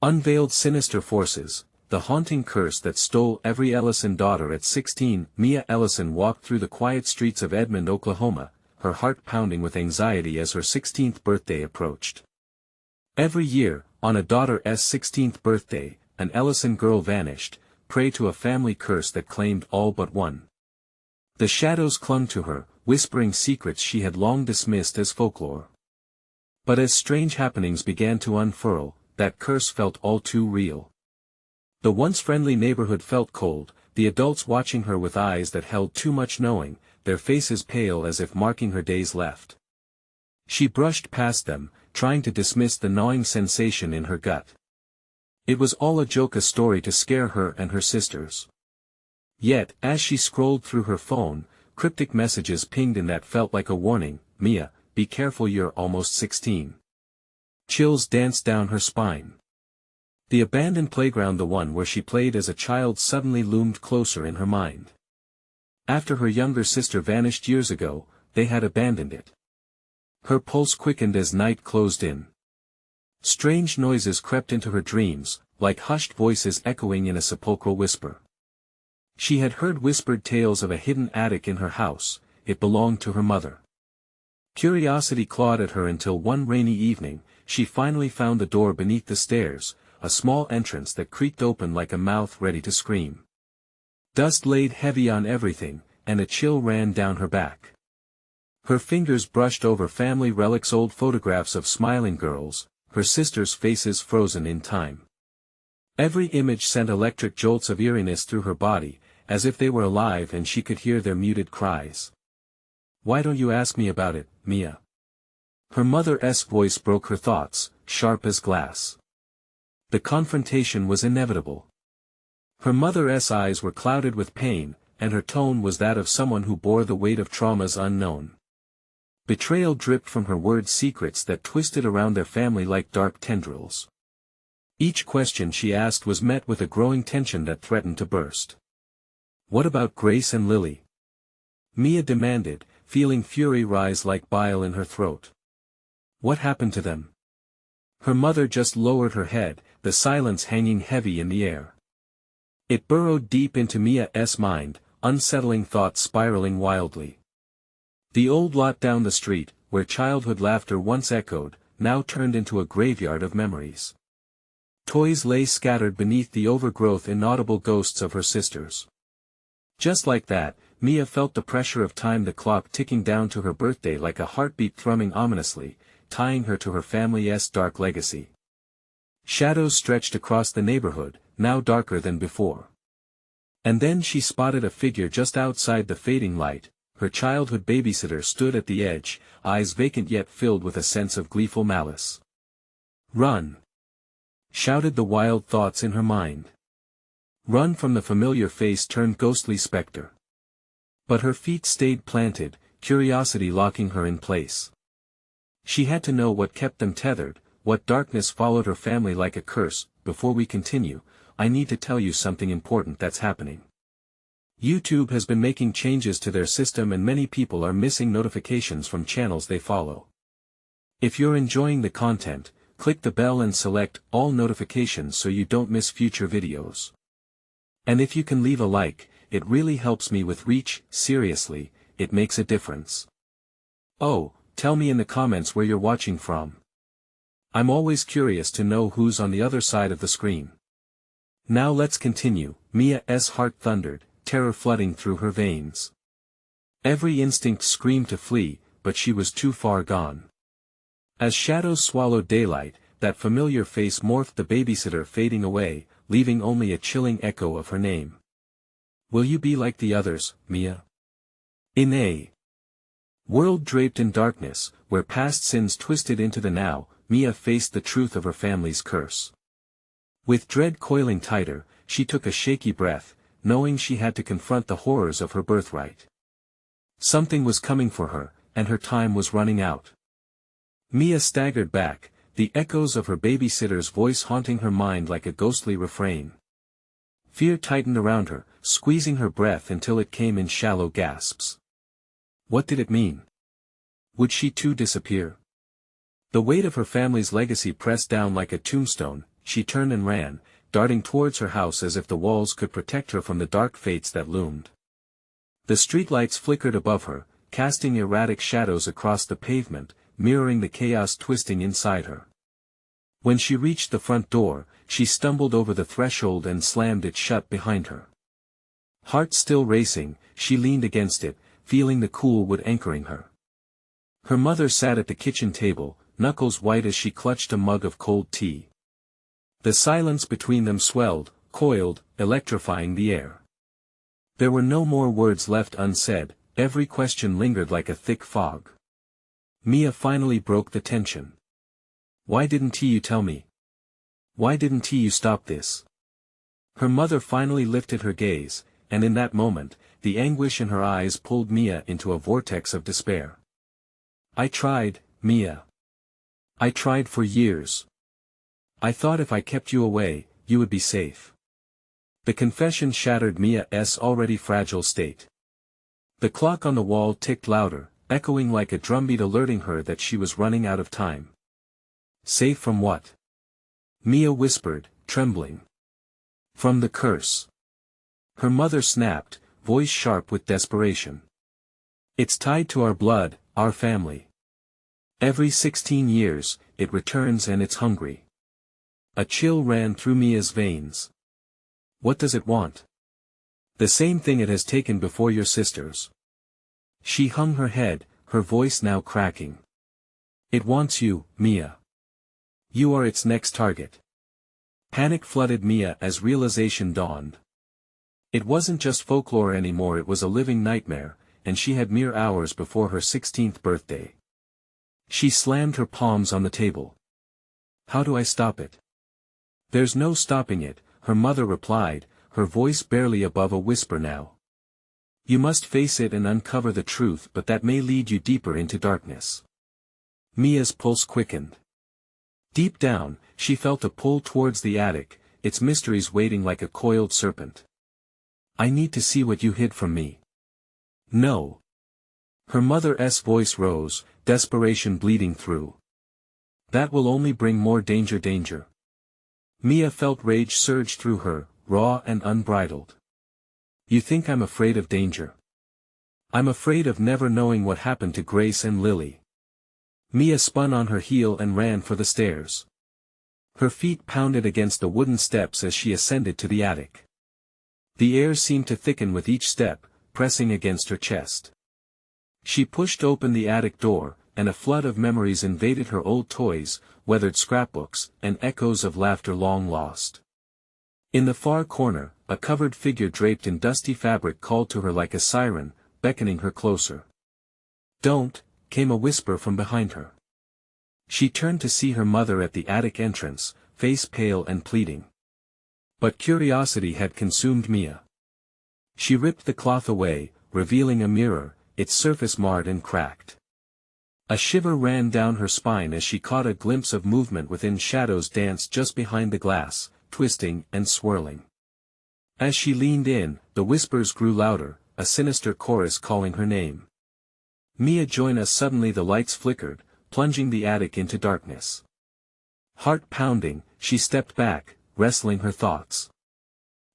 Unveiled Sinister Forces, the haunting curse that stole every Ellison daughter at 16. Mia Ellison walked through the quiet streets of Edmond, Oklahoma, her heart pounding with anxiety as her 16th birthday approached. Every year, on a daughter's 16th birthday, an Ellison girl vanished, prey to a family curse that claimed all but one. The shadows clung to her, whispering secrets she had long dismissed as folklore. But as strange happenings began to unfurl, that curse felt all too real. The once friendly neighborhood felt cold, the adults watching her with eyes that held too much knowing, their faces pale as if marking her days left. She brushed past them, trying to dismiss the gnawing sensation in her gut. It was all a joke, a story to scare her and her sisters. Yet, as she scrolled through her phone, cryptic messages pinged in that felt like a warning. "Mia, be careful, you're almost 16. Chills danced down her spine. The abandoned playground, the one where she played as a child, suddenly loomed closer in her mind. After her younger sister vanished years ago, they had abandoned it. Her pulse quickened as night closed in. Strange noises crept into her dreams, like hushed voices echoing in a sepulchral whisper. She had heard whispered tales of a hidden attic in her house. It belonged to her mother. Curiosity clawed at her until one rainy evening, she finally found the door beneath the stairs, a small entrance that creaked open like a mouth ready to scream. Dust laid heavy on everything, and a chill ran down her back. Her fingers brushed over family relics, old photographs of smiling girls, her sisters' faces frozen in time. Every image sent electric jolts of eeriness through her body, as if they were alive and she could hear their muted cries. "Why don't you ask me about it, Mia?" Her mother's voice broke her thoughts, sharp as glass. The confrontation was inevitable. Her mother's eyes were clouded with pain, and her tone was that of someone who bore the weight of traumas unknown. Betrayal dripped from her words, secrets that twisted around their family like dark tendrils. Each question she asked was met with a growing tension that threatened to burst. "What about Grace and Lily?" Mia demanded, feeling fury rise like bile in her throat. "What happened to them?" Her mother just lowered her head, the silence hanging heavy in the air. It burrowed deep into Mia's mind, unsettling thoughts spiraling wildly. The old lot down the street, where childhood laughter once echoed, now turned into a graveyard of memories. Toys lay scattered beneath the overgrowth, inaudible ghosts of her sisters. Just like that, Mia felt the pressure of time, the clock ticking down to her birthday like a heartbeat thrumming ominously, tying her to her family's dark legacy. Shadows stretched across the neighborhood, now darker than before. And then she spotted a figure just outside the fading light. Her childhood babysitter stood at the edge, eyes vacant yet filled with a sense of gleeful malice. "Run!" shouted the wild thoughts in her mind. Run from the familiar face-turned ghostly specter. But her feet stayed planted, curiosity locking her in place. She had to know what kept them tethered, what darkness followed her family like a curse. "Before we continue, I need to tell you something important that's happening. YouTube has been making changes to their system and many people are missing notifications from channels they follow. If you're enjoying the content, click the bell and select all notifications so you don't miss future videos. And if you can leave a like, it really helps me with reach. Seriously, it makes a difference. Oh, tell me in the comments where you're watching from. I'm always curious to know who's on the other side of the screen. Now let's continue. Mia's heart thundered, terror flooding through her veins. Every instinct screamed to flee, but she was too far gone. As shadows swallowed daylight, that familiar face morphed, the babysitter fading away, leaving only a chilling echo of her name. "Will you be like the others, Mia?" In a world draped in darkness, where past sins twisted into the now, Mia faced the truth of her family's curse. With dread coiling tighter, she took a shaky breath, knowing she had to confront the horrors of her birthright. Something was coming for her, and her time was running out. Mia staggered back, the echoes of her babysitter's voice haunting her mind like a ghostly refrain. Fear tightened around her, squeezing her breath until it came in shallow gasps. What did it mean? Would she too disappear? The weight of her family's legacy pressed down like a tombstone. she turned and ran, darting towards her house as if the walls could protect her from the dark fates that loomed. The streetlights flickered above her, casting erratic shadows across the pavement, mirroring the chaos twisting inside her. When she reached the front door, she stumbled over the threshold and slammed it shut behind her. Heart still racing, she leaned against it, feeling the cool wood anchoring her. Her mother sat at the kitchen table, knuckles white as she clutched a mug of cold tea. The silence between them swelled, coiled, electrifying the air. There were no more words left unsaid, every question lingered like a thick fog. Mia finally broke the tension. "Why didn't you tell me? Why didn't you stop this?" Her mother finally lifted her gaze, and in that moment, the anguish in her eyes pulled Mia into a vortex of despair. "I tried, Mia. I tried for years. I thought if I kept you away, you would be safe." The confession shattered Mia's already fragile state. The clock on the wall ticked louder, echoing like a drumbeat alerting her that she was running out of time. "Safe from what?" Mia whispered, trembling. "From the curse." Her mother snapped, voice sharp with desperation. "It's tied to our blood, our family. Every 16 years, it returns and it's hungry." A chill ran through Mia's veins. "What does it want?" "The same thing it has taken before your sisters." She hung her head, her voice now cracking. "It wants you, Mia. You are its next target." Panic flooded Mia as realization dawned. It wasn't just folklore anymore, it was a living nightmare, and she had mere hours before her 16th birthday. She slammed her palms on the table. "How do I stop it?" "There's no stopping it," her mother replied, her voice barely above a whisper now. "You must face it and uncover the truth, but that may lead you deeper into darkness." Mia's pulse quickened. Deep down, she felt a pull towards the attic, its mysteries waiting like a coiled serpent. "I need to see what you hid from me." "No." Her mother's voice rose, desperation bleeding through. "That will only bring more danger." Mia felt rage surge through her, raw and unbridled. "You think I'm afraid of danger? I'm afraid of never knowing what happened to Grace and Lily." Mia spun on her heel and ran for the stairs. Her feet pounded against the wooden steps as she ascended to the attic. The air seemed to thicken with each step, pressing against her chest. She pushed open the attic door, and a flood of memories invaded her: old toys, weathered scrapbooks, and echoes of laughter long lost. In the far corner, a covered figure draped in dusty fabric called to her like a siren, beckoning her closer. "Don't," came a whisper from behind her. She turned to see her mother at the attic entrance, face pale and pleading. But curiosity had consumed Mia. She ripped the cloth away, revealing a mirror, its surface marred and cracked. A shiver ran down her spine as she caught a glimpse of movement within. Shadows danced just behind the glass, twisting and swirling. As she leaned in, the whispers grew louder, a sinister chorus calling her name. "Mia, join us!" Suddenly the lights flickered, plunging the attic into darkness. Heart pounding, she stepped back, wrestling her thoughts.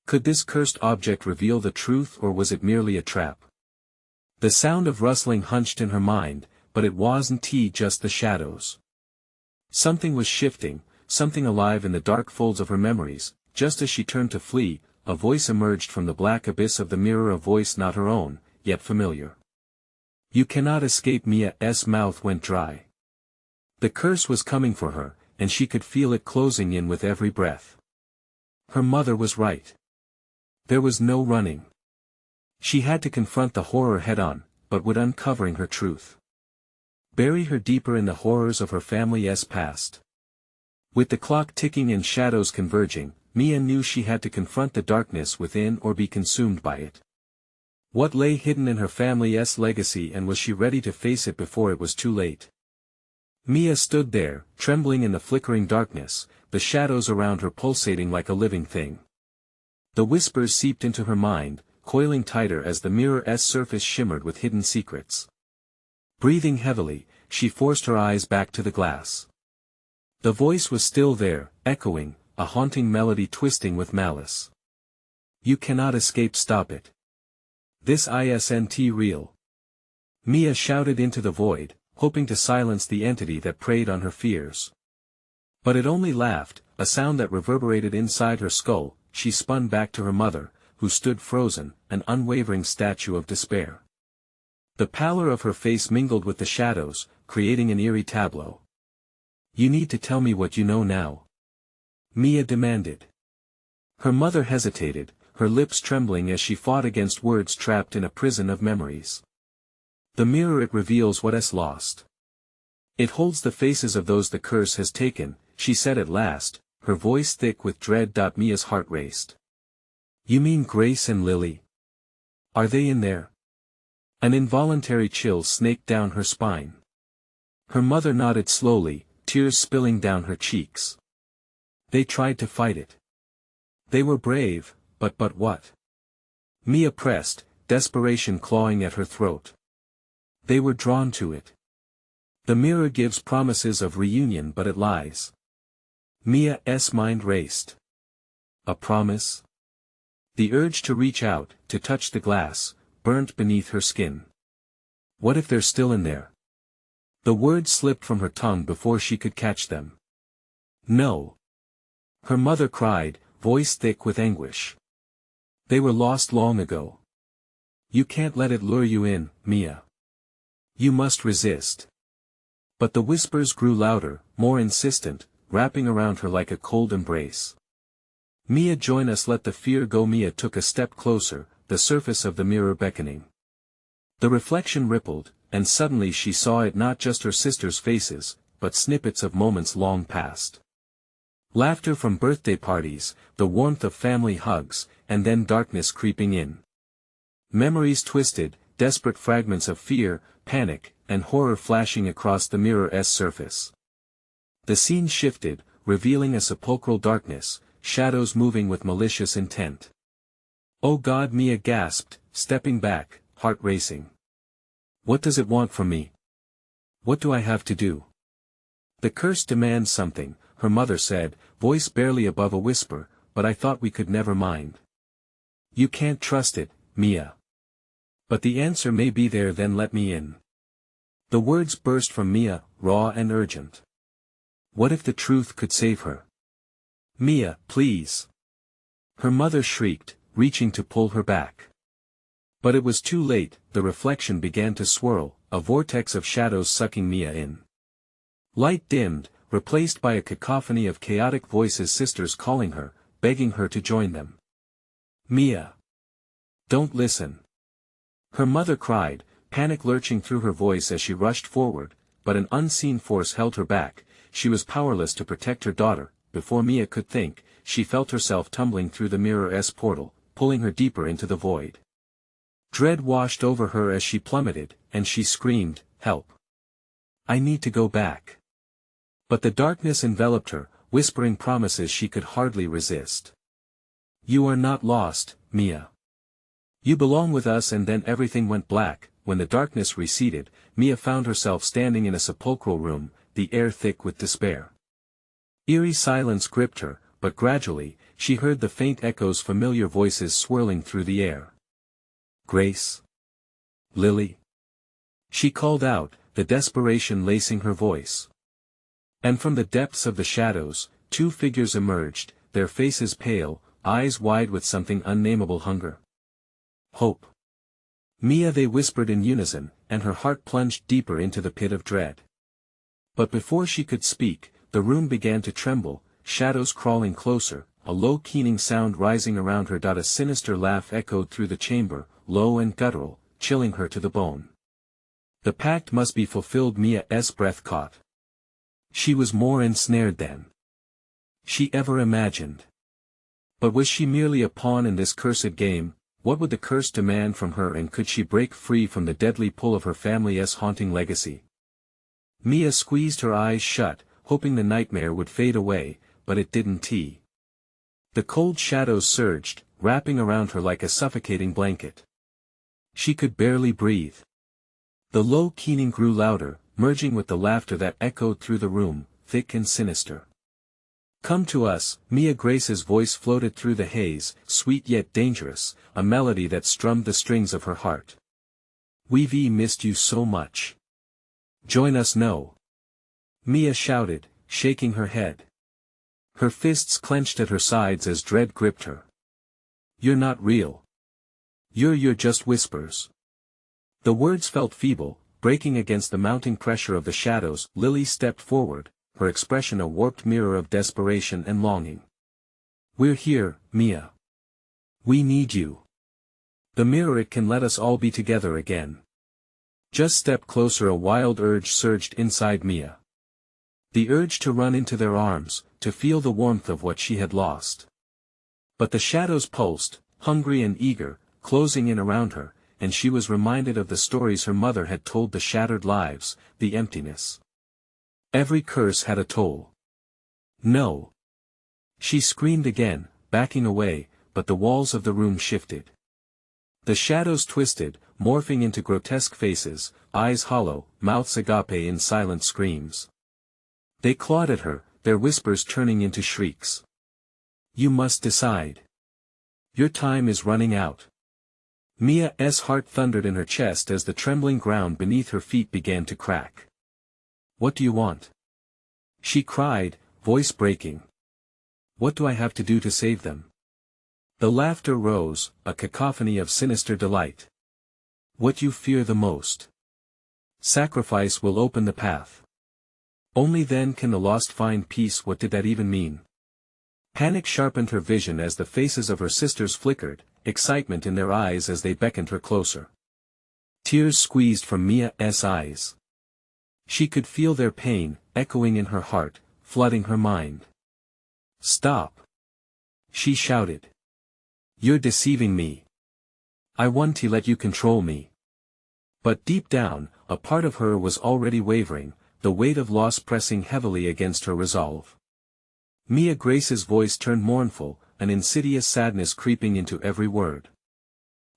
Could this cursed object reveal the truth, or was it merely a trap? The sound of rustling hunched in her mind, but it wasn't just the shadows. Something was shifting, something alive in the dark folds of her memories. Just as she turned to flee, a voice emerged from the black abyss of the mirror, a voice not her own, yet familiar. "You cannot escape." Mia's mouth went dry. The curse was coming for her, and she could feel it closing in with every breath. Her mother was right. There was no running. She had to confront the horror head-on, but would uncovering her truth bury her deeper in the horrors of her family's past. With the clock ticking and shadows converging, Mia knew she had to confront the darkness within or be consumed by it. What lay hidden in her family's legacy, and was she ready to face it before it was too late? Mia stood there, trembling in the flickering darkness, the shadows around her pulsating like a living thing. The whispers seeped into her mind, coiling tighter as the mirror's surface shimmered with hidden secrets. Breathing heavily, she forced her eyes back to the glass. The voice was still there, echoing, a haunting melody twisting with malice. You cannot escape, stop it. This isn't real. Mia shouted into the void, hoping to silence the entity that preyed on her fears. But it only laughed, a sound that reverberated inside her skull. She spun back to her mother, who stood frozen, an unwavering statue of despair. The pallor of her face mingled with the shadows, creating an eerie tableau. You need to tell me what you know now, Mia demanded. Her mother hesitated, her lips trembling as she fought against words trapped in a prison of memories. The mirror, it reveals what is lost. It holds the faces of those the curse has taken, she said at last, her voice thick with dread. Mia's heart raced. You mean Grace and Lily? Are they in there? An involuntary chill snaked down her spine. Her mother nodded slowly, tears spilling down her cheeks. They tried to fight it. They were brave, but what? Mia pressed, desperation clawing at her throat. They were drawn to it. The mirror gives promises of reunion, but it lies. Mia's mind raced. A promise? The urge to reach out, to touch the glass, burnt beneath her skin. What if they're still in there? The words slipped from her tongue before she could catch them. No. Her mother cried, voice thick with anguish. They were lost long ago. You can't let it lure you in, Mia. You must resist. But the whispers grew louder, more insistent, wrapping around her like a cold embrace. Mia, join us, let the fear go. Mia took a step closer, the surface of the mirror beckoning. The reflection rippled, and suddenly she saw it, not just her sisters' faces, but snippets of moments long past. Laughter from birthday parties, the warmth of family hugs, and then darkness creeping in. Memories twisted, desperate fragments of fear, panic, and horror flashing across the mirror's surface. The scene shifted, revealing a sepulchral darkness, shadows moving with malicious intent. Oh God, Mia gasped, stepping back, heart racing. What does it want from me? What do I have to do? The curse demands something, her mother said, voice barely above a whisper, but I thought we could never mind. You can't trust it, Mia. But the answer may be there, then let me in. The words burst from Mia, raw and urgent. What if the truth could save her? Mia, please. Her mother shrieked, reaching to pull her back. But it was too late, the reflection began to swirl, a vortex of shadows sucking Mia in. Light dimmed, replaced by a cacophony of chaotic voices, sisters calling her, begging her to join them. Mia. Don't listen. Her mother cried, panic lurching through her voice as she rushed forward, but an unseen force held her back. She was powerless to protect her daughter. Before Mia could think, she felt herself tumbling through the mirror's portal, pulling her deeper into the void. Dread washed over her as she plummeted, and she screamed, help. I need to go back. But the darkness enveloped her, whispering promises she could hardly resist. You are not lost, Mia. You belong with us. And then everything went black. When the darkness receded, Mia found herself standing in a sepulchral room, the air thick with despair. Eerie silence gripped her, but gradually, she heard the faint echoes, familiar voices swirling through the air. Grace? Lily? She called out, the desperation lacing her voice. And from the depths of the shadows, two figures emerged, their faces pale, eyes wide with something unnameable hunger. Hope. Mia, they whispered in unison, and her heart plunged deeper into the pit of dread. But before she could speak, the room began to tremble, shadows crawling closer, a low keening sound rising around her. A sinister laugh echoed through the chamber, low and guttural, chilling her to the bone. The pact must be fulfilled. Mia's breath caught. She was more ensnared than she ever imagined. But was she merely a pawn in this cursed game? What would the curse demand from her, and could she break free from the deadly pull of her family's haunting legacy? Mia squeezed her eyes shut, hoping the nightmare would fade away, but it didn't. The cold shadows surged, wrapping around her like a suffocating blanket. She could barely breathe. The low keening grew louder, merging with the laughter that echoed through the room, thick and sinister. Come to us, Mia Grace's voice floated through the haze, sweet yet dangerous, a melody that strummed the strings of her heart. We've missed you so much. Join us no. Mia shouted, shaking her head. Her fists clenched at her sides as dread gripped her. You're not real. You're just whispers. The words felt feeble, breaking against the mounting pressure of the shadows. Lily stepped forward, her expression a warped mirror of desperation and longing. We're here, Mia. We need you. The mirror, it can let us all be together again. Just step closer. A wild urge surged inside Mia. The urge to run into their arms, to feel the warmth of what she had lost. But the shadows pulsed, hungry and eager, closing in around her, and she was reminded of the stories her mother had told, the shattered lives, the emptiness. Every curse had a toll. No. She screamed again, backing away, but the walls of the room shifted. The shadows twisted, morphing into grotesque faces, eyes hollow, mouths agape in silent screams. They clawed at her, their whispers turning into shrieks. You must decide. Your time is running out. Mia's heart thundered in her chest as the trembling ground beneath her feet began to crack. What do you want? She cried, voice breaking. What do I have to do to save them? The laughter rose, a cacophony of sinister delight. What you fear the most. Sacrifice will open the path. Only then can the lost find peace. What did that even mean? Panic sharpened her vision as the faces of her sisters flickered, excitement in their eyes as they beckoned her closer. Tears squeezed from Mia's eyes. She could feel their pain, echoing in her heart, flooding her mind. Stop! She shouted. You're deceiving me. I want to let you control me. But deep down, a part of her was already wavering, the weight of loss pressing heavily against her resolve. Mia Grace's voice turned mournful, an insidious sadness creeping into every word.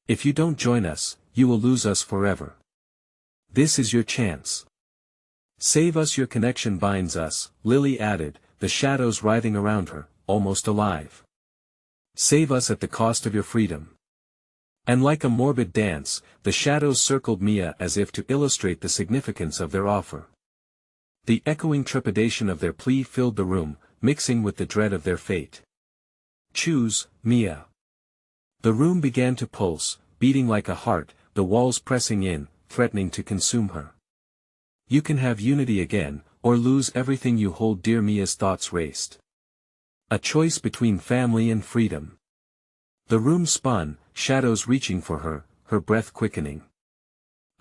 If you don't join us, you will lose us forever. This is your chance. Save us. Your connection binds us, Lily added, the shadows writhing around her, almost alive. Save us at the cost of your freedom. And like a morbid dance, the shadows circled Mia as if to illustrate the significance of their offer. The echoing trepidation of their plea filled the room, mixing with the dread of their fate. Choose, Mia. The room began to pulse, beating like a heart, the walls pressing in, threatening to consume her. You can have unity again, or lose everything you hold dear. Mia's thoughts raced. A choice between family and freedom. The room spun, shadows reaching for her, her breath quickening.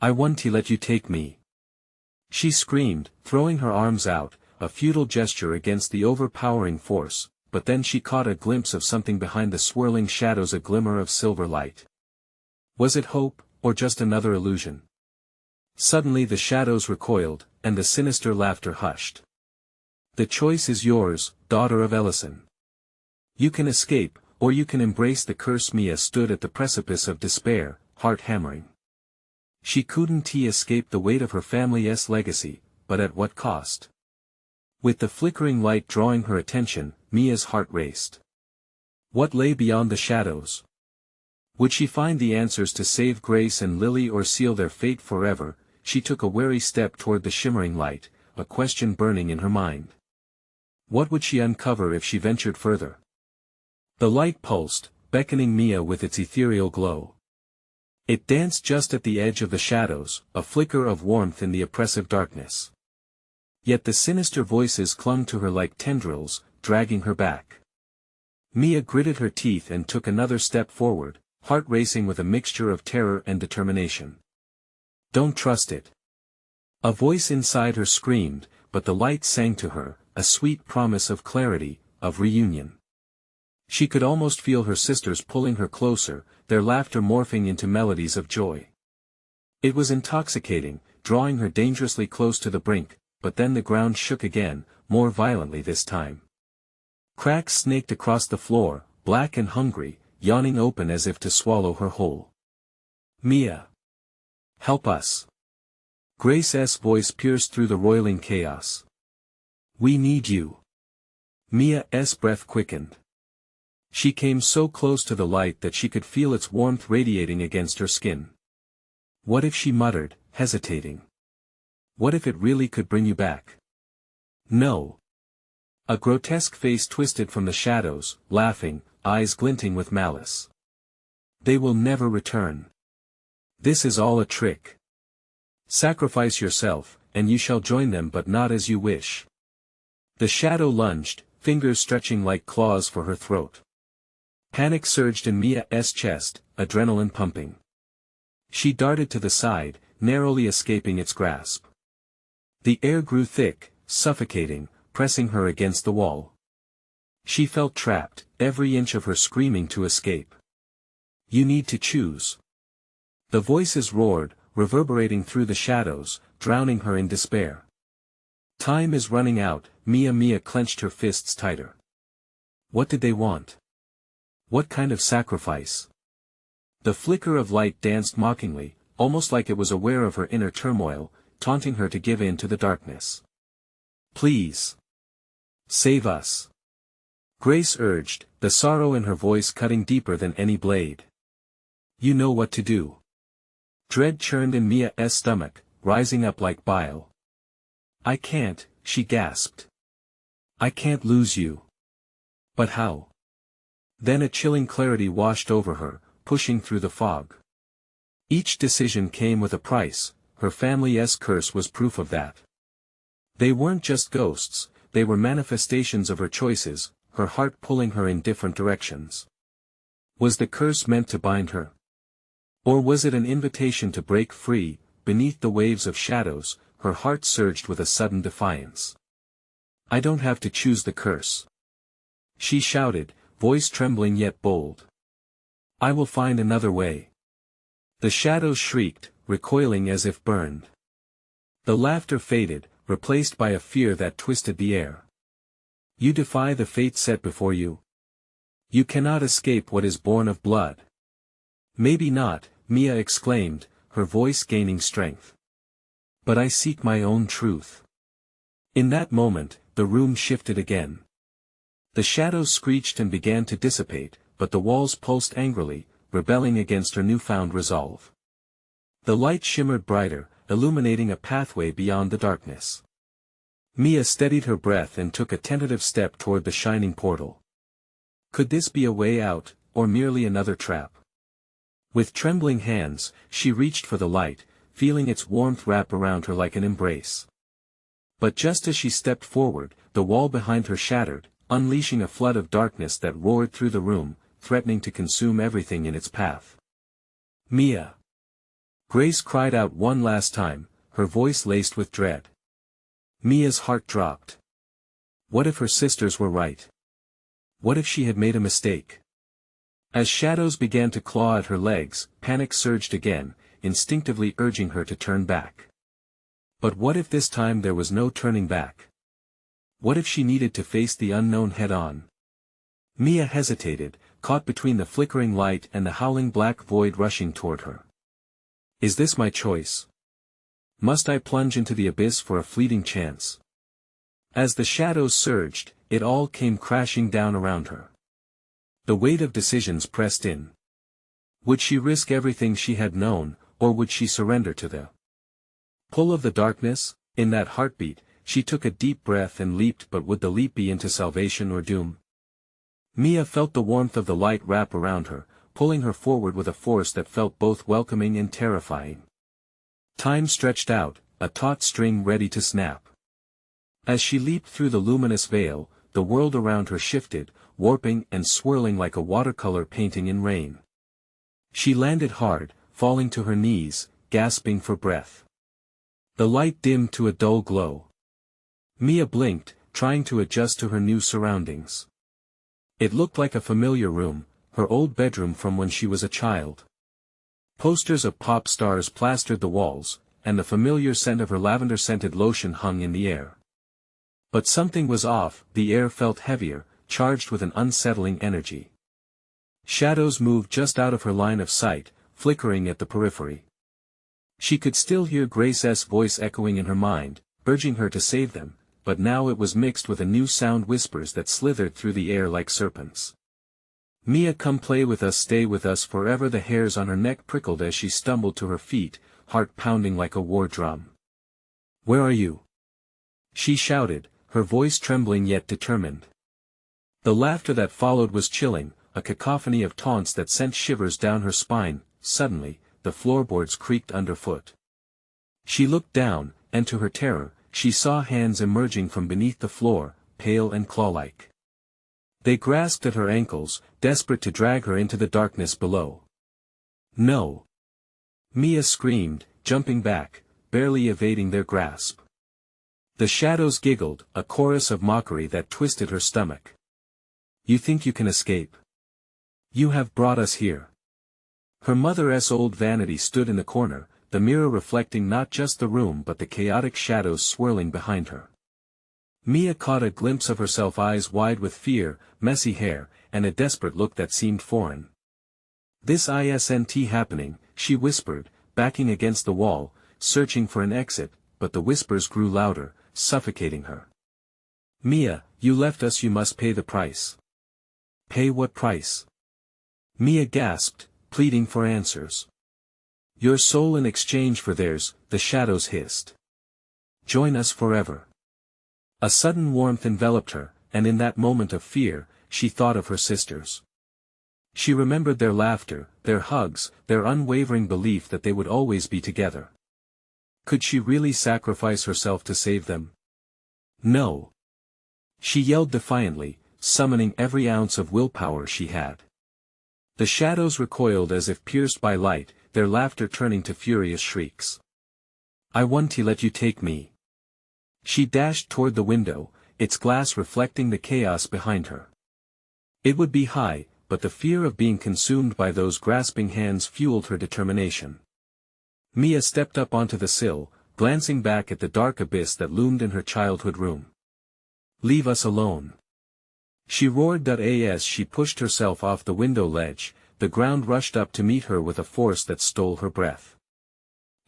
I want to let you take me. She screamed, throwing her arms out, a futile gesture against the overpowering force, but then she caught a glimpse of something behind the swirling shadows, a glimmer of silver light. Was it hope, or just another illusion? Suddenly the shadows recoiled, and the sinister laughter hushed. The choice is yours, daughter of Ellison. You can escape, or you can embrace the curse. Mia stood at the precipice of despair, heart hammering. She couldn't escape the weight of her family's legacy, but at what cost? With the flickering light drawing her attention, Mia's heart raced. What lay beyond the shadows? Would she find the answers to save Grace and Lily or seal their fate forever? She took a wary step toward the shimmering light, a question burning in her mind. What would she uncover if she ventured further? The light pulsed, beckoning Mia with its ethereal glow. It danced just at the edge of the shadows, a flicker of warmth in the oppressive darkness. Yet the sinister voices clung to her like tendrils, dragging her back. Mia gritted her teeth and took another step forward, heart racing with a mixture of terror and determination. Don't trust it. A voice inside her screamed, but the light sang to her, a sweet promise of clarity, of reunion. She could almost feel her sisters pulling her closer, their laughter morphing into melodies of joy. It was intoxicating, drawing her dangerously close to the brink, but then the ground shook again, more violently this time. Cracks snaked across the floor, black and hungry, yawning open as if to swallow her whole. Mia! Help us! Grace's voice pierced through the roiling chaos. We need you. Mia's breath quickened. She came so close to the light that she could feel its warmth radiating against her skin. What if she muttered, hesitating? What if it really could bring you back? No. A grotesque face twisted from the shadows, laughing, eyes glinting with malice. They will never return. This is all a trick. Sacrifice yourself, and you shall join them, but not as you wish. The shadow lunged, fingers stretching like claws for her throat. Panic surged in Mia's chest, adrenaline pumping. She darted to the side, narrowly escaping its grasp. The air grew thick, suffocating, pressing her against the wall. She felt trapped, every inch of her screaming to escape. You need to choose. The voices roared, reverberating through the shadows, drowning her in despair. Time is running out. Mia clenched her fists tighter. What did they want? What kind of sacrifice? The flicker of light danced mockingly, almost like it was aware of her inner turmoil, taunting her to give in to the darkness. Please. Save us. Grace urged, the sorrow in her voice cutting deeper than any blade. You know what to do. Dread churned in Mia's stomach, rising up like bile. I can't, she gasped. I can't lose you. But how? Then a chilling clarity washed over her, pushing through the fog. Each decision came with a price. Her family's curse was proof of that. They weren't just ghosts, they were manifestations of her choices, her heart pulling her in different directions. Was the curse meant to bind her? Or was it an invitation to break free? Beneath the waves of shadows, her heart surged with a sudden defiance. I don't have to choose the curse. She shouted, voice trembling yet bold. I will find another way. The shadows shrieked, recoiling as if burned. The laughter faded, replaced by a fear that twisted the air. You defy the fate set before you. You cannot escape what is born of blood. Maybe not, Mia exclaimed, her voice gaining strength. But I seek my own truth. In that moment, the room shifted again. The shadows screeched and began to dissipate, but the walls pulsed angrily, rebelling against her newfound resolve. The light shimmered brighter, illuminating a pathway beyond the darkness. Mia steadied her breath and took a tentative step toward the shining portal. Could this be a way out, or merely another trap? With trembling hands, she reached for the light, feeling its warmth wrap around her like an embrace. But just as she stepped forward, the wall behind her shattered, unleashing a flood of darkness that roared through the room, threatening to consume everything in its path. Mia! Grace cried out one last time, her voice laced with dread. Mia's heart dropped. What if her sisters were right? What if she had made a mistake? As shadows began to claw at her legs, panic surged again, instinctively urging her to turn back. But what if this time there was no turning back? What if she needed to face the unknown head-on? Mia hesitated, caught between the flickering light and the howling black void rushing toward her. Is this my choice? Must I plunge into the abyss for a fleeting chance? As the shadows surged, it all came crashing down around her. The weight of decisions pressed in. Would she risk everything she had known, or would she surrender to the pull of the darkness? In that heartbeat, she took a deep breath and leaped, but would the leap be into salvation or doom? Mia felt the warmth of the light wrap around her, pulling her forward with a force that felt both welcoming and terrifying. Time stretched out, a taut string ready to snap. As she leaped through the luminous veil, the world around her shifted, warping and swirling like a watercolor painting in rain. She landed hard, falling to her knees, gasping for breath. The light dimmed to a dull glow. Mia blinked, trying to adjust to her new surroundings. It looked like a familiar room, her old bedroom from when she was a child. Posters of pop stars plastered the walls, and the familiar scent of her lavender-scented lotion hung in the air. But something was off. The air felt heavier, charged with an unsettling energy. Shadows moved just out of her line of sight, flickering at the periphery. She could still hear Grace's voice echoing in her mind, urging her to save them, but now it was mixed with a new sound, whispers that slithered through the air like serpents. Mia, come play with us, stay with us forever. The hairs on her neck prickled as she stumbled to her feet, heart pounding like a war drum. Where are you? She shouted, her voice trembling yet determined. The laughter that followed was chilling, a cacophony of taunts that sent shivers down her spine. Suddenly, the floorboards creaked underfoot. She looked down, and to her terror, she saw hands emerging from beneath the floor, pale and claw-like. They grasped at her ankles, desperate to drag her into the darkness below. No! Mia screamed, jumping back, barely evading their grasp. The shadows giggled, a chorus of mockery that twisted her stomach. You think you can escape? You have brought us here. Her mother's old vanity stood in the corner, the mirror reflecting not just the room but the chaotic shadows swirling behind her. Mia caught a glimpse of herself, eyes wide with fear, messy hair, and a desperate look that seemed foreign. This isn't happening, she whispered, backing against the wall, searching for an exit, but the whispers grew louder, suffocating her. Mia, you left us, you must pay the price. Pay what price? Mia gasped, pleading for answers. Your soul in exchange for theirs, the shadows hissed. Join us forever. A sudden warmth enveloped her, and in that moment of fear, she thought of her sisters. She remembered their laughter, their hugs, their unwavering belief that they would always be together. Could she really sacrifice herself to save them? No. She yelled defiantly, summoning every ounce of willpower she had. The shadows recoiled as if pierced by light, their laughter turning to furious shrieks. I want to let you take me. She dashed toward the window, its glass reflecting the chaos behind her. It would be high, but the fear of being consumed by those grasping hands fueled her determination. Mia stepped up onto the sill, glancing back at the dark abyss that loomed in her childhood room. Leave us alone. She roared. As she pushed herself off the window ledge, the ground rushed up to meet her with a force that stole her breath.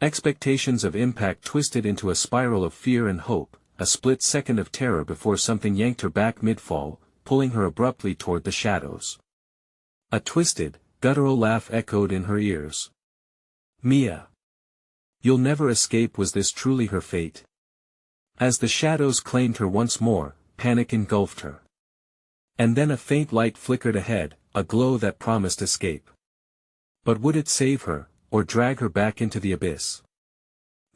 Expectations of impact twisted into a spiral of fear and hope, a split second of terror before something yanked her back mid-fall, pulling her abruptly toward the shadows. A twisted, guttural laugh echoed in her ears. Mia! You'll never escape. Was this truly her fate? As the shadows claimed her once more, panic engulfed her. And then a faint light flickered ahead, a glow that promised escape. But would it save her, or drag her back into the abyss?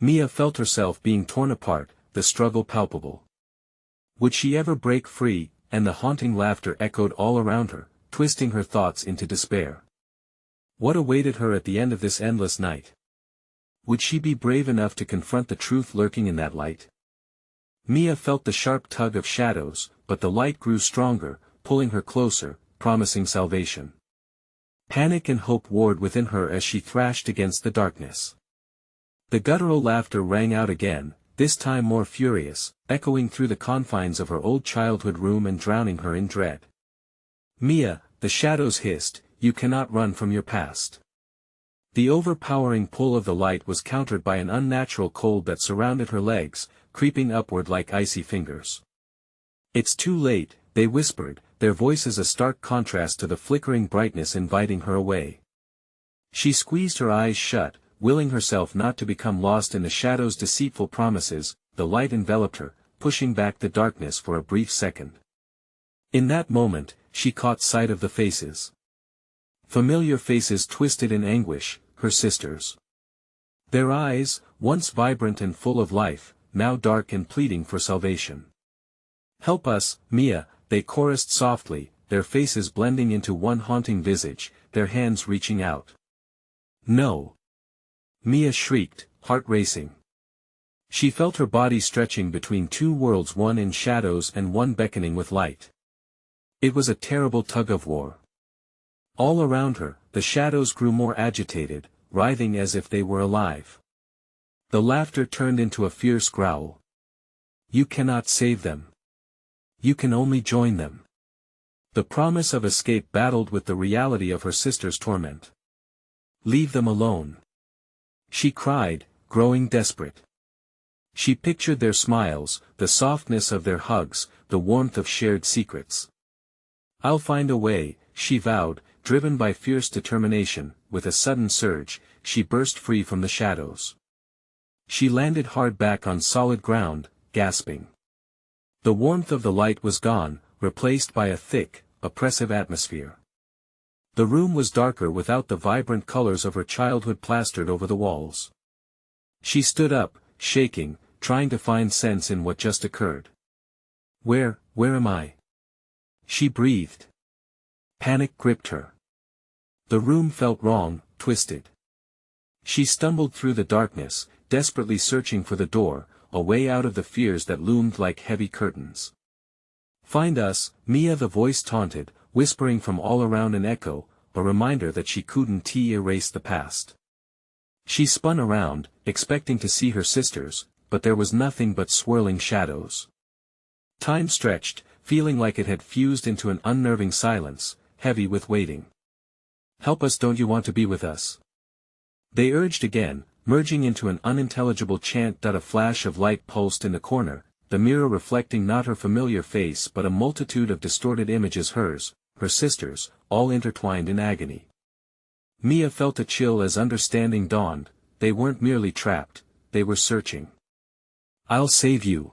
Mia felt herself being torn apart, the struggle palpable. Would she ever break free? And the haunting laughter echoed all around her, twisting her thoughts into despair. What awaited her at the end of this endless night? Would she be brave enough to confront the truth lurking in that light? Mia felt the sharp tug of shadows, but the light grew stronger, pulling her closer, promising salvation. Panic and hope warred within her as she thrashed against the darkness. The guttural laughter rang out again, this time more furious, echoing through the confines of her old childhood room and drowning her in dread. Mia, the shadows hissed, you cannot run from your past. The overpowering pull of the light was countered by an unnatural cold that surrounded her legs, creeping upward like icy fingers. It's too late, they whispered, their voices a stark contrast to the flickering brightness inviting her away. She squeezed her eyes shut, willing herself not to become lost in the shadows' deceitful promises. The light enveloped her, pushing back the darkness for a brief second. In that moment, she caught sight of the faces. Familiar faces twisted in anguish, her sisters. Their eyes, once vibrant and full of life, now dark and pleading for salvation. Help us, Mia, they chorused softly, their faces blending into one haunting visage, their hands reaching out. No! Mia shrieked, heart racing. She felt her body stretching between two worlds, one in shadows and one beckoning with light. It was a terrible tug-of-war. All around her, the shadows grew more agitated, writhing as if they were alive. The laughter turned into a fierce growl. You cannot save them. You can only join them. The promise of escape battled with the reality of her sister's torment. Leave them alone. She cried, growing desperate. She pictured their smiles, the softness of their hugs, the warmth of shared secrets. "I'll find a way," she vowed, driven by fierce determination. With a sudden surge, she burst free from the shadows. She landed hard back on solid ground, gasping. The warmth of the light was gone, replaced by a thick, oppressive atmosphere. The room was darker without the vibrant colors of her childhood plastered over the walls. She stood up, shaking, trying to find sense in what just occurred. Where am I?" she breathed. Panic gripped her. The room felt wrong, twisted. She stumbled through the darkness, desperately searching for the door, a way out of the fears that loomed like heavy curtains. "Find us," Mia the voice taunted, whispering from all around an echo, a reminder that she couldn't erase the past. She spun around, expecting to see her sisters, but there was nothing but swirling shadows. Time stretched, feeling like it had fused into an unnerving silence, heavy with waiting. "Help us, don't you want to be with us?" they urged again, merging into an unintelligible chant. A flash of light pulsed in the corner, the mirror reflecting not her familiar face but a multitude of distorted images, hers, her sisters, all intertwined in agony. Mia felt a chill as understanding dawned. They weren't merely trapped, they were searching. "I'll save you,"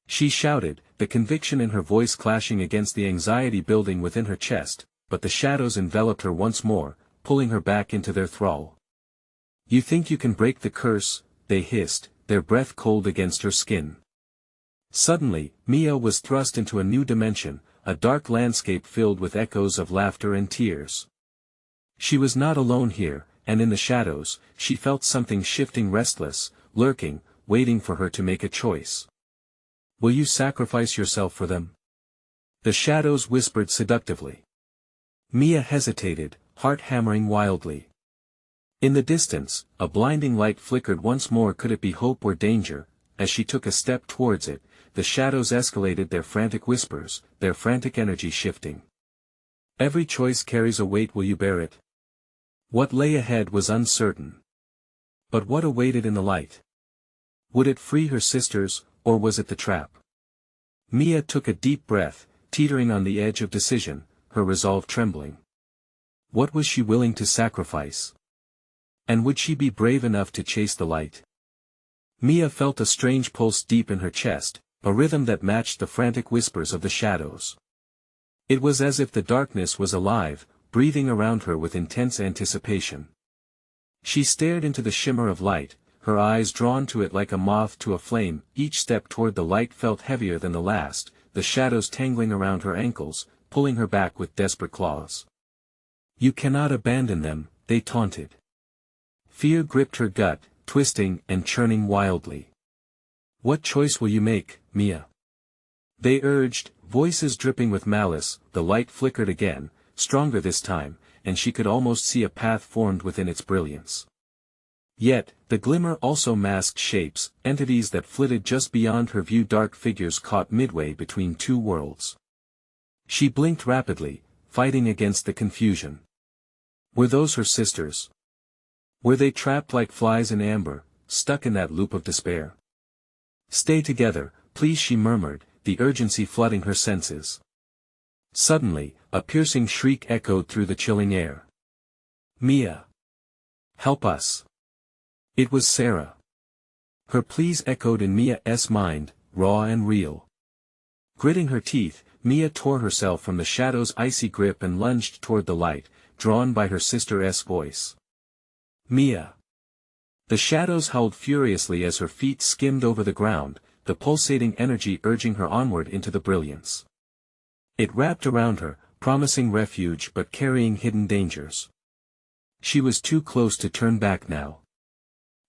she shouted, the conviction in her voice clashing against the anxiety building within her chest, but the shadows enveloped her once more, pulling her back into their thrall. "You think you can break the curse?" they hissed, their breath cold against her skin. Suddenly, Mia was thrust into a new dimension, a dark landscape filled with echoes of laughter and tears. She was not alone here, and in the shadows, she felt something shifting, restless, lurking, waiting for her to make a choice. "Will you sacrifice yourself for them?" the shadows whispered seductively. Mia hesitated, heart hammering wildly. In the distance, a blinding light flickered once more. Could it be hope or danger? As she took a step towards it, the shadows escalated, their frantic whispers, their frantic energy shifting. "Every choice carries a weight, will you bear it?" What lay ahead was uncertain. But what awaited in the light? Would it free her sisters, or was it the trap? Mia took a deep breath, teetering on the edge of decision, her resolve trembling. What was she willing to sacrifice? And would she be brave enough to chase the light? Mia felt a strange pulse deep in her chest, a rhythm that matched the frantic whispers of the shadows. It was as if the darkness was alive, breathing around her with intense anticipation. She stared into the shimmer of light, her eyes drawn to it like a moth to a flame. Each step toward the light felt heavier than the last, the shadows tangling around her ankles, pulling her back with desperate claws. "You cannot abandon them," they taunted. Fear gripped her gut, twisting and churning wildly. "What choice will you make, Mia?" they urged, voices dripping with malice. The light flickered again, stronger this time, and she could almost see a path formed within its brilliance. Yet, the glimmer also masked shapes, entities that flitted just beyond her view, dark figures caught midway between two worlds. She blinked rapidly, fighting against the confusion. Were those her sisters? Were they trapped like flies in amber, stuck in that loop of despair? "Stay together, please," she murmured, the urgency flooding her senses. Suddenly, a piercing shriek echoed through the chilling air. "Mia! Help us!" It was Sarah. Her pleas echoed in Mia's mind, raw and real. Gritting her teeth, Mia tore herself from the shadow's icy grip and lunged toward the light, drawn by her sister's voice. "Mia!" The shadows howled furiously as her feet skimmed over the ground, the pulsating energy urging her onward into the brilliance. It wrapped around her, promising refuge but carrying hidden dangers. She was too close to turn back now.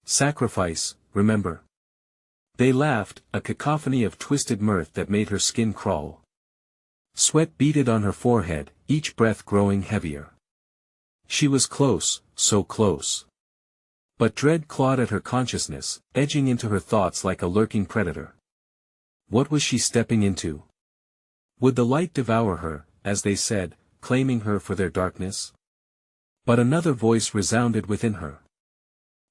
"Sacrifice, remember?" They laughed, a cacophony of twisted mirth that made her skin crawl. Sweat beaded on her forehead, each breath growing heavier. She was close, so close. But dread clawed at her consciousness, edging into her thoughts like a lurking predator. What was she stepping into? Would the light devour her, as they said, claiming her for their darkness? But another voice resounded within her.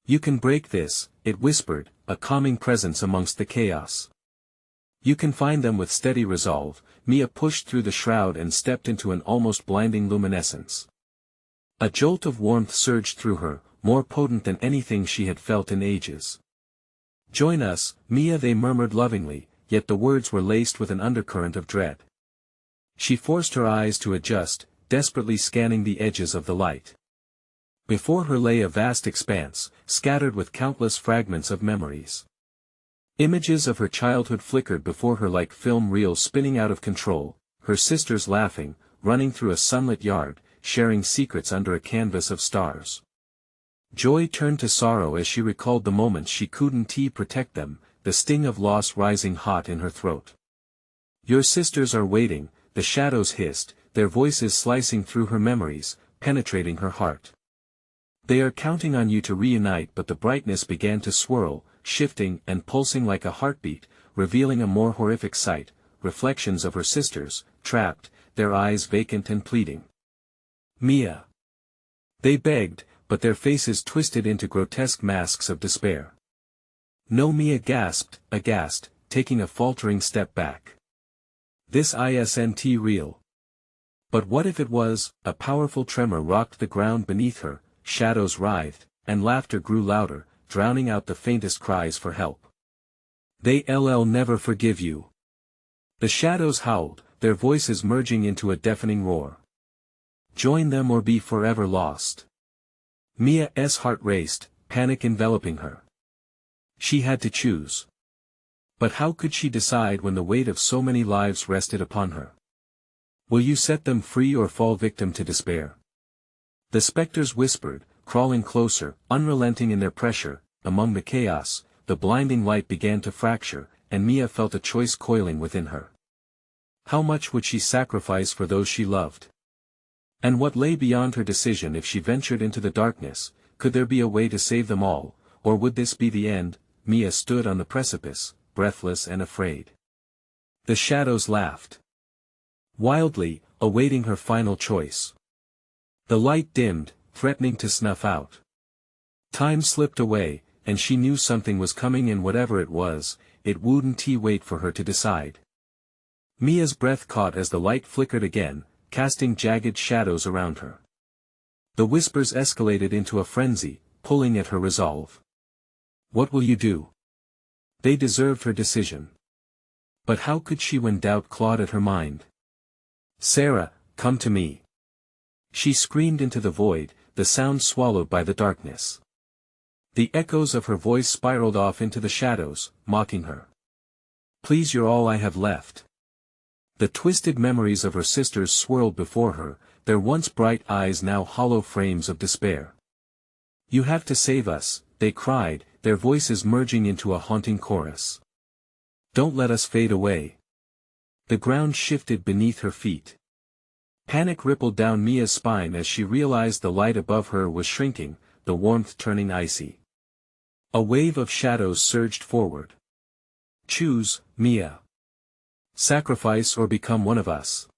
You can break this, it whispered, a calming presence amongst the chaos. You can find them with steady resolve. Mia pushed through the shroud and stepped into an almost blinding luminescence. A jolt of warmth surged through her, more potent than anything she had felt in ages. Join us, Mia, they murmured lovingly, yet the words were laced with an undercurrent of dread. She forced her eyes to adjust, desperately scanning the edges of the light. Before her lay a vast expanse, scattered with countless fragments of memories. Images of her childhood flickered before her like film reels spinning out of control, her sisters laughing, running through a sunlit yard, sharing secrets under a canvas of stars. Joy turned to sorrow as she recalled the moments she couldn't protect them, the sting of loss rising hot in her throat. Your sisters are waiting, the shadows hissed, their voices slicing through her memories, penetrating her heart. They are counting on you to reunite, but the brightness began to swirl, shifting and pulsing like a heartbeat, revealing a more horrific sight, reflections of her sisters, trapped, their eyes vacant and pleading. Mia! They begged, but their faces twisted into grotesque masks of despair. No, Mia gasped, aghast, taking a faltering step back. This isn't real. But what if it was? A powerful tremor rocked the ground beneath her, shadows writhed, and laughter grew louder, drowning out the faintest cries for help. They'll never forgive you. The shadows howled, their voices merging into a deafening roar. Join them or be forever lost. Mia's heart raced, panic enveloping her. She had to choose. But how could she decide when the weight of so many lives rested upon her? Will you set them free or fall victim to despair? The specters whispered, crawling closer, unrelenting in their pressure. Among the chaos, the blinding light began to fracture, and Mia felt a choice coiling within her. How much would she sacrifice for those she loved? And what lay beyond her decision if she ventured into the darkness? Could there be a way to save them all, or would this be the end? Mia stood on the precipice, breathless and afraid. The shadows laughed wildly, awaiting her final choice. The light dimmed, threatening to snuff out. Time slipped away, and she knew something was coming, and whatever it was, it wouldn't wait for her to decide. Mia's breath caught as the light flickered again, casting jagged shadows around her. The whispers escalated into a frenzy, pulling at her resolve. What will you do? They deserved her decision. But how could she when doubt clawed at her mind? Sarah, come to me. She screamed into the void, the sound swallowed by the darkness. The echoes of her voice spiraled off into the shadows, mocking her. Please, you're all I have left. The twisted memories of her sisters swirled before her, their once bright eyes now hollow frames of despair. You have to save us, they cried, their voices merging into a haunting chorus. Don't let us fade away. The ground shifted beneath her feet. Panic rippled down Mia's spine as she realized the light above her was shrinking, the warmth turning icy. A wave of shadows surged forward. Choose, Mia. Sacrifice or become one of us.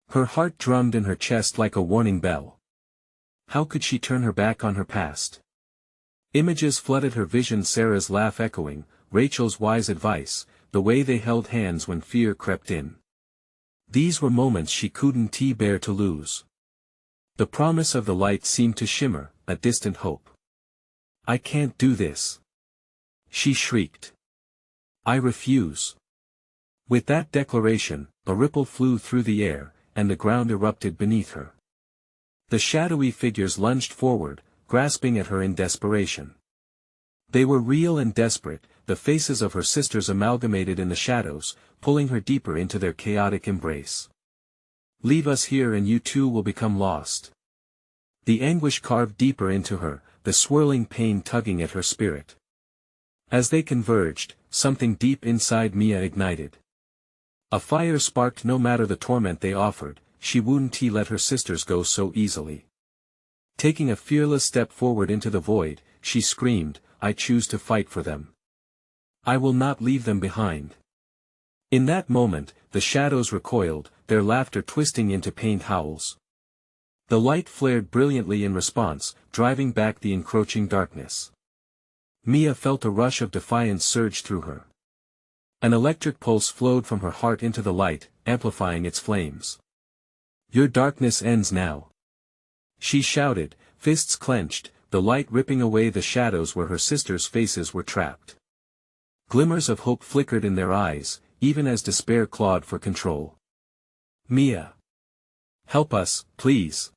Her heart drummed in her chest like a warning bell. How could she turn her back on her past? Images flooded her vision, Sarah's laugh echoing, Rachel's wise advice, the way they held hands when fear crept in. These were moments she couldn't bear to lose. The promise of the light seemed to shimmer, a distant hope. I can't do this. She shrieked. I refuse. With that declaration, a ripple flew through the air, and the ground erupted beneath her. The shadowy figures lunged forward, grasping at her in desperation. They were real and desperate, the faces of her sisters amalgamated in the shadows, pulling her deeper into their chaotic embrace. Leave us here and you too will become lost. The anguish carved deeper into her, the swirling pain tugging at her spirit. As they converged, something deep inside Mia ignited. A fire sparked. No matter the torment they offered, she wouldn't let her sisters go so easily. Taking a fearless step forward into the void, she screamed, I choose to fight for them. I will not leave them behind. In that moment, the shadows recoiled, their laughter twisting into pained howls. The light flared brilliantly in response, driving back the encroaching darkness. Mia felt a rush of defiance surge through her. An electric pulse flowed from her heart into the light, amplifying its flames. "Your darkness ends now," she shouted, fists clenched, the light ripping away the shadows where her sisters' faces were trapped. Glimmers of hope flickered in their eyes, even as despair clawed for control. "Mia! Help us, please!"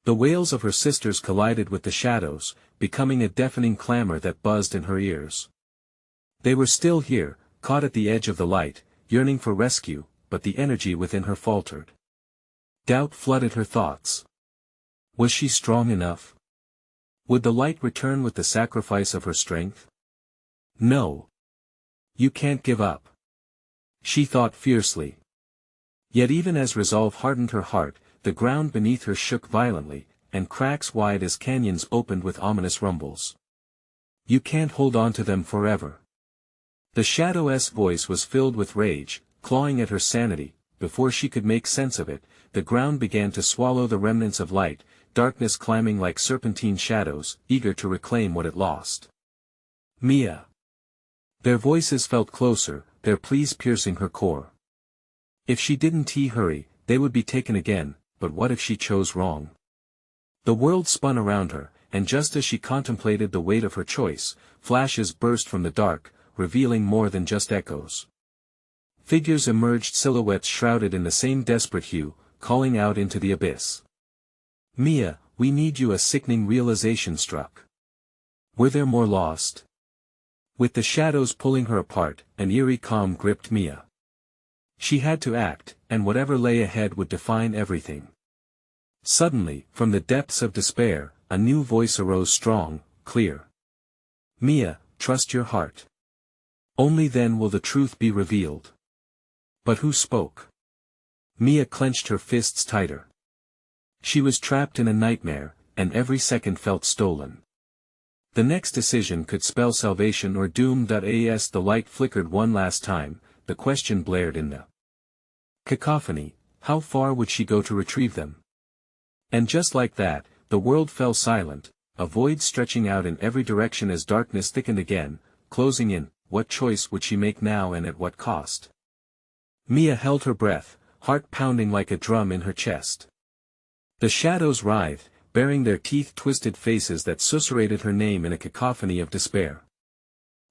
The wails of her sisters collided with the shadows, becoming a deafening clamor that buzzed in her ears. They were still here, caught at the edge of the light, yearning for rescue, but the energy within her faltered. Doubt flooded her thoughts. Was she strong enough? Would the light return with the sacrifice of her strength? No. You can't give up, she thought fiercely. Yet even as resolve hardened her heart, the ground beneath her shook violently, and cracks wide as canyons opened with ominous rumbles. "You can't hold on to them forever." The Shadow's voice was filled with rage, clawing at her sanity. Before she could make sense of it, the ground began to swallow the remnants of light, darkness climbing like serpentine shadows, eager to reclaim what it lost. "Mia!" Their voices felt closer, their pleas piercing her core. If she didn't hurry, they would be taken again, but what if she chose wrong? The world spun around her, and just as she contemplated the weight of her choice, flashes burst from the dark, revealing more than just echoes. Figures emerged, silhouettes shrouded in the same desperate hue, calling out into the abyss. "Mia, we need you!" A sickening realization struck. Were there more lost? With the shadows pulling her apart, an eerie calm gripped Mia. She had to act, and whatever lay ahead would define everything. Suddenly, from the depths of despair, a new voice arose, strong, clear. "Mia, trust your heart. Only then will the truth be revealed." But who spoke? Mia clenched her fists tighter. She was trapped in a nightmare, and every second felt stolen. The next decision could spell salvation or doom. As the light flickered one last time, the question blared in the cacophony: how far would she go to retrieve them? And just like that, the world fell silent, a void stretching out in every direction as darkness thickened again, closing in. What choice would she make now, and at what cost? Mia held her breath, heart pounding like a drum in her chest. The shadows writhed, baring their teeth-twisted faces that susurrated her name in a cacophony of despair.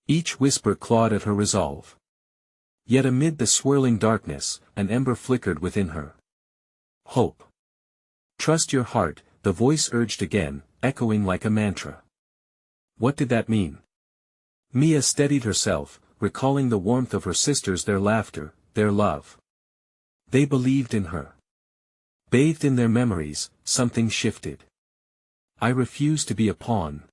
Each whisper clawed at her resolve. Yet amid the swirling darkness, an ember flickered within her. "Hope. Trust your heart," the voice urged again, echoing like a mantra. What did that mean? Mia steadied herself, recalling the warmth of her sisters, their laughter, their love. They believed in her. Bathed in their memories, something shifted. "I refuse to be a pawn,"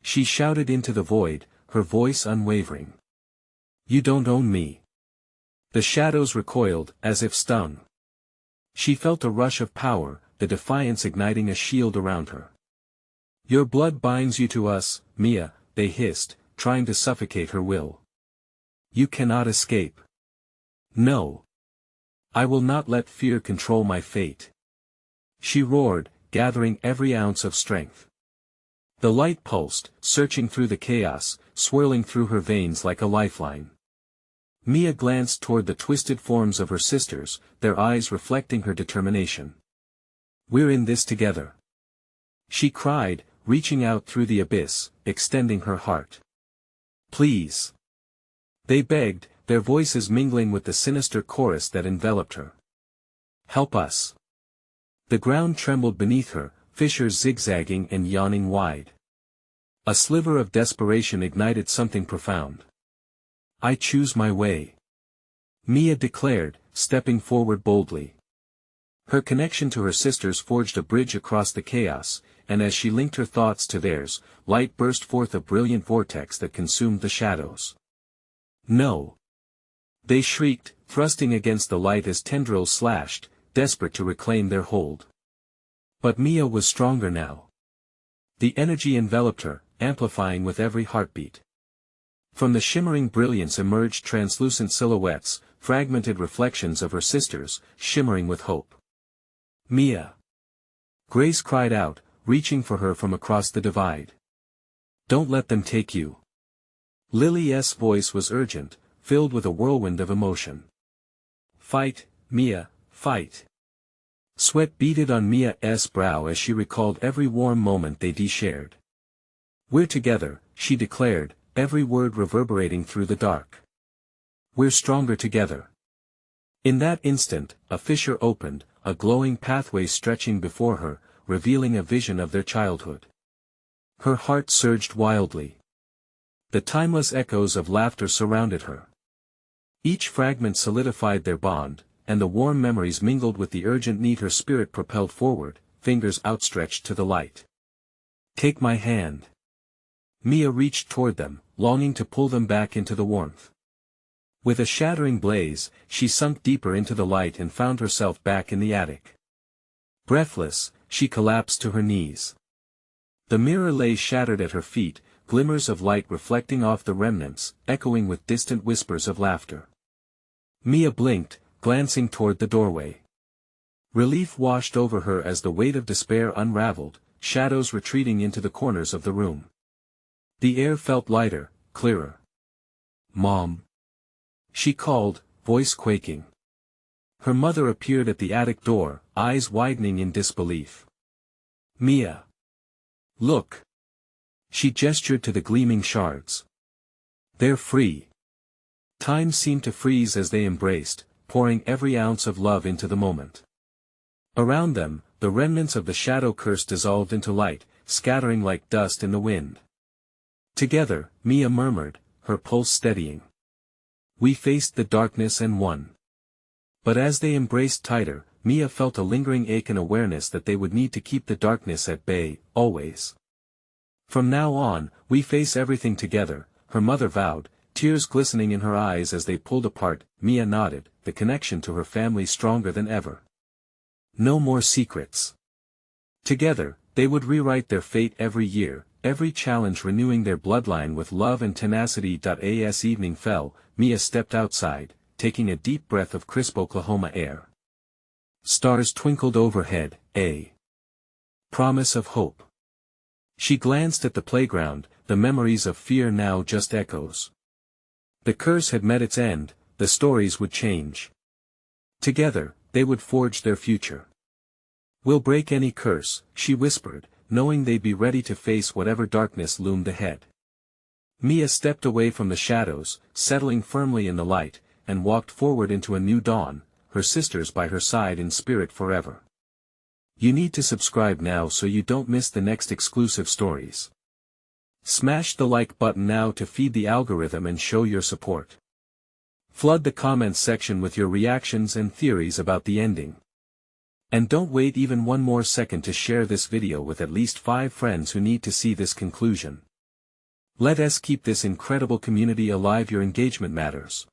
she shouted into the void, her voice unwavering. "You don't own me." The shadows recoiled, as if stung. She felt a rush of power, the defiance igniting a shield around her. "Your blood binds you to us, Mia," they hissed, trying to suffocate her will. "You cannot escape." "No. I will not let fear control my fate," she roared, gathering every ounce of strength. The light pulsed, searching through the chaos, swirling through her veins like a lifeline. Mia glanced toward the twisted forms of her sisters, their eyes reflecting her determination. "We're in this together," she cried, reaching out through the abyss, extending her heart. "Please," they begged, their voices mingling with the sinister chorus that enveloped her. "Help us." The ground trembled beneath her, fissures zigzagging and yawning wide. A sliver of desperation ignited something profound. "I choose my way," Mia declared, stepping forward boldly. Her connection to her sisters forged a bridge across the chaos, and as she linked her thoughts to theirs, light burst forth, a brilliant vortex that consumed the shadows. "No!" they shrieked, thrusting against the light as tendrils slashed, desperate to reclaim their hold. But Mia was stronger now. The energy enveloped her, amplifying with every heartbeat. From the shimmering brilliance emerged translucent silhouettes, fragmented reflections of her sisters, shimmering with hope. "Mia!" Grace cried out, reaching for her from across the divide. Don't let them take you. Lily's voice was urgent, filled with a whirlwind of emotion. Fight, Mia, fight. Sweat beaded on Mia's brow as she recalled every warm moment they'd shared. We're together, she declared, every word reverberating through the dark. We're stronger together. In that instant, a fissure opened, a glowing pathway stretching before her, revealing a vision of their childhood. Her heart surged wildly. The timeless echoes of laughter surrounded her. Each fragment solidified their bond, and the warm memories mingled with the urgent need her spirit propelled forward, fingers outstretched to the light. Take my hand. Mia reached toward them, longing to pull them back into the warmth. With a shattering blaze, she sunk deeper into the light and found herself back in the attic. Breathless, she collapsed to her knees. The mirror lay shattered at her feet, glimmers of light reflecting off the remnants, echoing with distant whispers of laughter. Mia blinked, glancing toward the doorway. Relief washed over her as the weight of despair unraveled, shadows retreating into the corners of the room. The air felt lighter, clearer. Mom. She called, voice quaking. Her mother appeared at the attic door, eyes widening in disbelief. Mia. Look. She gestured to the gleaming shards. They're free. Time seemed to freeze as they embraced, pouring every ounce of love into the moment. Around them, the remnants of the shadow curse dissolved into light, scattering like dust in the wind. Together, Mia murmured, her pulse steadying. We faced the darkness and won. But as they embraced tighter, Mia felt a lingering ache and awareness that they would need to keep the darkness at bay, always. From now on, we face everything together, her mother vowed, tears glistening in her eyes as they pulled apart. Mia nodded, the connection to her family stronger than ever. No more secrets. Together, they would rewrite their fate every year, every challenge renewing their bloodline with love and tenacity. As evening fell, Mia stepped outside, taking a deep breath of crisp Oklahoma air. Stars twinkled overhead, a promise of hope. She glanced at the playground, the memories of fear now just echoes. The curse had met its end, the stories would change. Together, they would forge their future. We'll break any curse, she whispered, knowing they'd be ready to face whatever darkness loomed ahead. Mia stepped away from the shadows, settling firmly in the light, and walked forward into a new dawn, her sisters by her side in spirit forever. You need to subscribe now so you don't miss the next exclusive stories. Smash the like button now to feed the algorithm and show your support. Flood the comments section with your reactions and theories about the ending. And don't wait even one more second to share this video with at least 5 friends who need to see this conclusion. Let us keep this incredible community alive. Your engagement matters.